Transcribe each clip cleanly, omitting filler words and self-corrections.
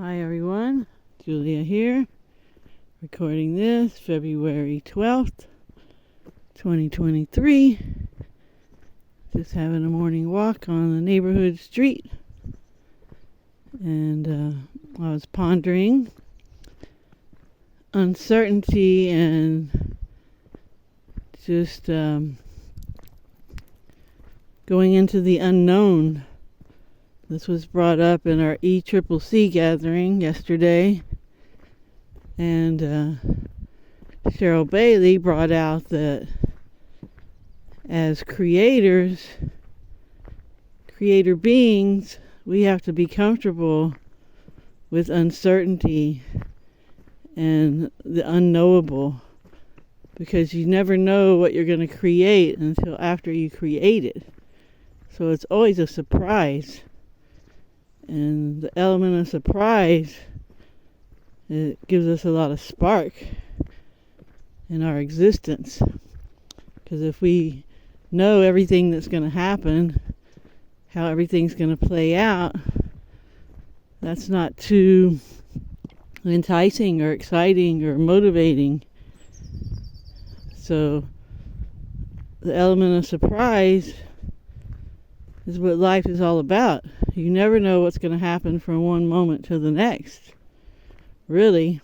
Hi everyone, Julia here, recording this February 12th, 2023. Just having a morning walk on the neighborhood street, and I was pondering uncertainty and just going into the unknown. This was brought up in our ECCC gathering yesterday, and Cheryl Bailey brought out that as creator beings, we have to be comfortable with uncertainty and the unknowable, because you never know what you're going to create until after you create it. So it's always a surprise. And the element of surprise, it gives us a lot of spark in our existence. Because if we know everything that's going to happen, how everything's going to play out, that's not too enticing or exciting or motivating. So the element of surprise is what life is all about. You never know what's going to happen from one moment to the next, really.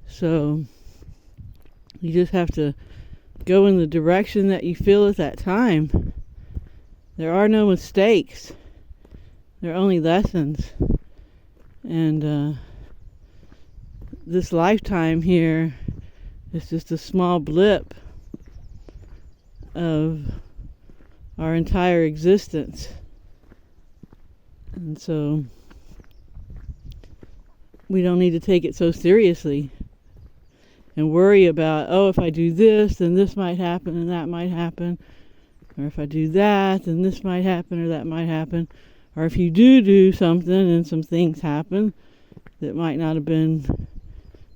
So you just have to go in the direction that you feel at that time. There are no mistakes. There are only lessons. And this lifetime here is just a small blip of our entire existence. And so we don't need to take it so seriously and worry about, if I do this, then this might happen and that might happen. Or if I do that, then this might happen or that might happen. Or if you do something and some things happen that might not have been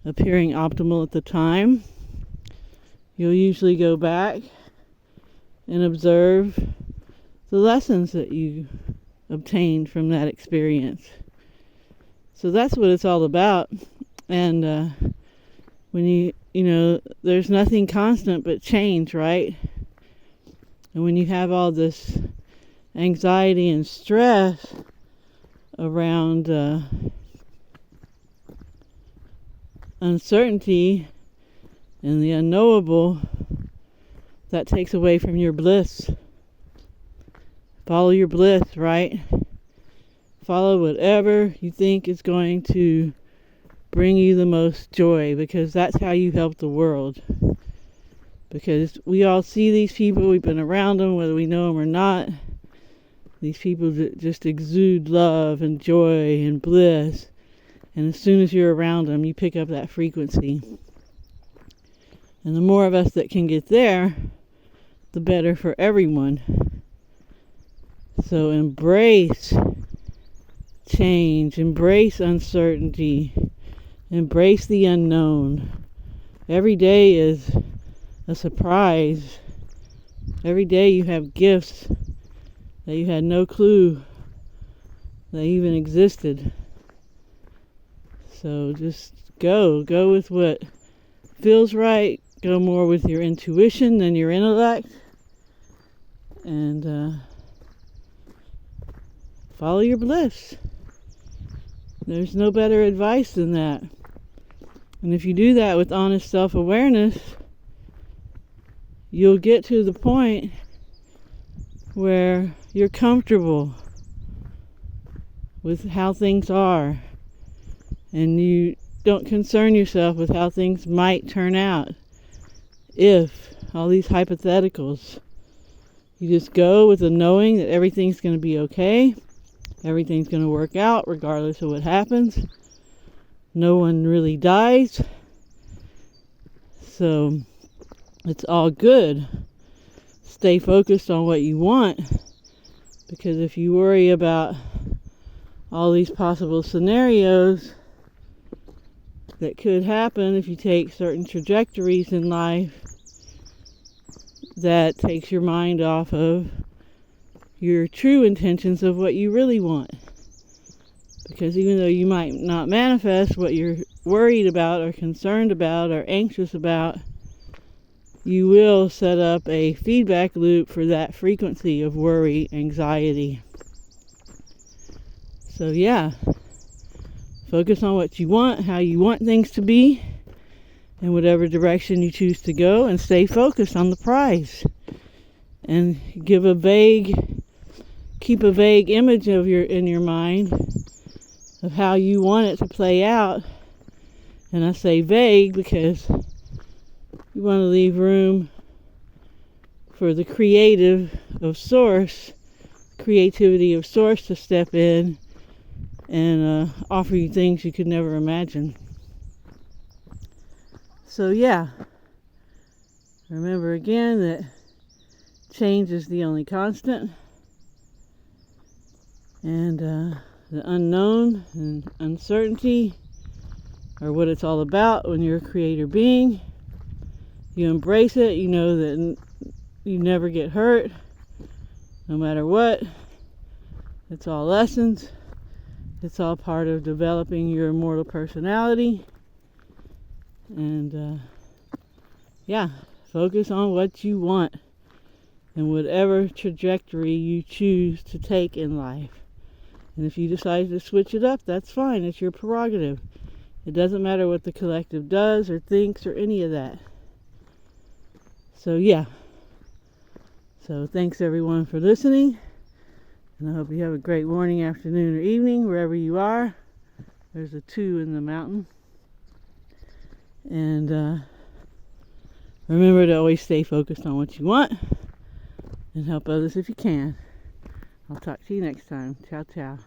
appearing optimal at the time, you'll usually go back and observe the lessons that you obtained from that experience. So that's what it's all about. And when you there's nothing constant but change, right? And when you have all this anxiety and stress around uncertainty and the unknowable, that takes away from your bliss. Follow your bliss, right? Follow whatever you think is going to bring you the most joy, because that's how you help the world. Because we all see these people, we've been around them, whether we know them or not. These people that just exude love and joy and bliss. And as soon as you're around them, you pick up that frequency. And the more of us that can get there, the better for everyone. So embrace change, embrace uncertainty, embrace the unknown. Every day is a surprise. Every day you have gifts that you had no clue they even existed. So just go with what feels right. Go more with your intuition than your intellect. And follow your bliss. There's no better advice than that. And if you do that with honest self-awareness, you'll get to the point where you're comfortable with how things are. And you don't concern yourself with how things might turn out. If, all these hypotheticals. You just go with the knowing that everything's going to be okay. Everything's going to work out regardless of what happens. No one really dies. So it's all good. Stay focused on what you want. Because if you worry about all these possible scenarios that could happen if you take certain trajectories in life, that takes your mind off of your true intentions of what you really want. Because even though you might not manifest what you're worried about or concerned about or anxious about, you will set up a feedback loop for that frequency of worry, anxiety. So yeah, focus on what you want, how you want things to be, in whatever direction you choose to go, and stay focused on the prize. And keep a vague image in your mind of how you want it to play out. And I say vague because you want to leave room for the creativity of Source to step in and offer you things you could never imagine. So yeah, remember again that change is the only constant, and the unknown and uncertainty are what it's all about when you're a creator being. You embrace it, you know that you never get hurt, no matter what. It's all lessons. It's all part of developing your immortal personality. And yeah, focus on what you want and whatever trajectory you choose to take in life. And if you decide to switch it up, that's fine. It's your prerogative. It doesn't matter what the collective does or thinks or any of that. So yeah. So thanks everyone for listening. And I hope you have a great morning, afternoon, or evening, wherever you are. There's a 2 in the mountain. And remember to always stay focused on what you want and help others if you can. I'll talk to you next time. Ciao, ciao.